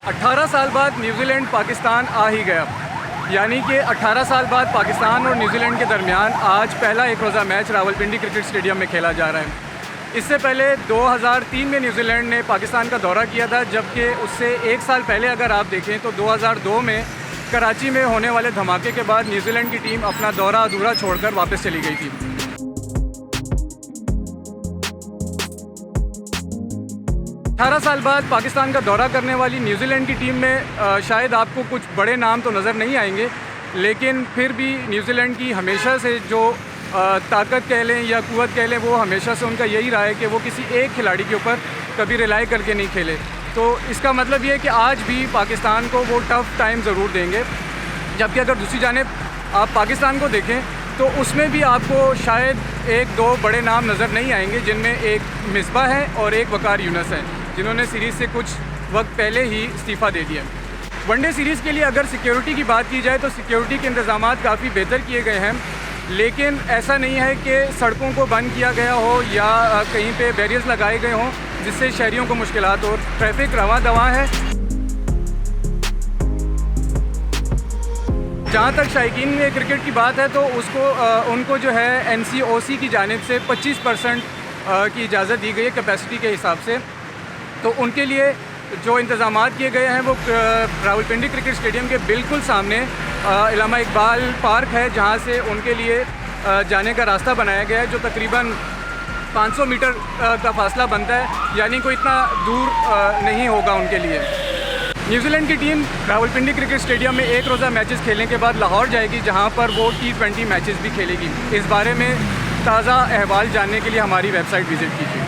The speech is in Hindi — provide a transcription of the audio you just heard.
18 साल बाद न्यूजीलैंड पाकिस्तान आ ही गया, यानी कि 18 साल बाद पाकिस्तान और न्यूजीलैंड के दरमियान आज पहला एक रोज़ा मैच रावलपिंडी क्रिकेट स्टेडियम में खेला जा रहा है। इससे पहले 2003 में न्यूजीलैंड ने पाकिस्तान का दौरा किया था, जबकि उससे एक साल पहले अगर आप देखें तो 2002 में कराची में होने वाले धमाके के बाद न्यूजीलैंड की टीम अपना दौरा अधूरा छोड़कर वापस चली गई थी। अठारह साल बाद पाकिस्तान का दौरा करने वाली न्यूजीलैंड की टीम में शायद आपको कुछ बड़े नाम तो नज़र नहीं आएंगे, लेकिन फिर भी न्यूजीलैंड की हमेशा से जो ताकत कह लें या क़ुव्वत कह लें, वो हमेशा से उनका यही रहा है कि वो किसी एक खिलाड़ी के ऊपर कभी रिलाई करके नहीं खेले। तो इसका मतलब ये है कि आज भी पाकिस्तान को वो टफ़ टाइम ज़रूर देंगे। जबकि अगर दूसरी जानिब आप पाकिस्तान को देखें तो उसमें भी आपको शायद एक दो बड़े नाम नज़र नहीं आएंगे, जिनमें एक मिसबा है और एक वकार यूनुस है, जिन्होंने सीरीज़ से कुछ वक्त पहले ही इस्तीफ़ा दे दिया। वनडे सीरीज़ के लिए अगर सिक्योरिटी की बात की जाए तो सिक्योरिटी के इंतज़ाम काफ़ी बेहतर किए गए हैं, लेकिन ऐसा नहीं है कि सड़कों को बंद किया गया हो या कहीं पे बैरियर्स लगाए गए हों जिससे शहरियों को मुश्किलात हो। ट्रैफिक रवां दवां है। जहाँ तक शायकीन में क्रिकेट की बात है तो उनको जो है NCOC की जानिब से 25% की इजाज़त दी गई है कैपेसिटी के हिसाब से। तो उनके लिए जो इंतज़ामात किए गए हैं वो रावलपिंडी क्रिकेट स्टेडियम के बिल्कुल सामने इलामा इकबाल पार्क है, जहाँ से उनके लिए जाने का रास्ता बनाया गया है, जो तकरीबन 500 मीटर का फासला बनता है, यानी कोई इतना दूर नहीं होगा उनके लिए। न्यूजीलैंड की टीम रावलपिंडी क्रिकेट स्टेडियम में एक रोज़ा मैचेस खेलने के बाद लाहौर जाएगी, जहाँ पर वो T20 मैचेस भी खेलेगी। इस बारे में ताज़ा अहवाल जानने के लिए हमारी वेबसाइट विज़िट कीजिए।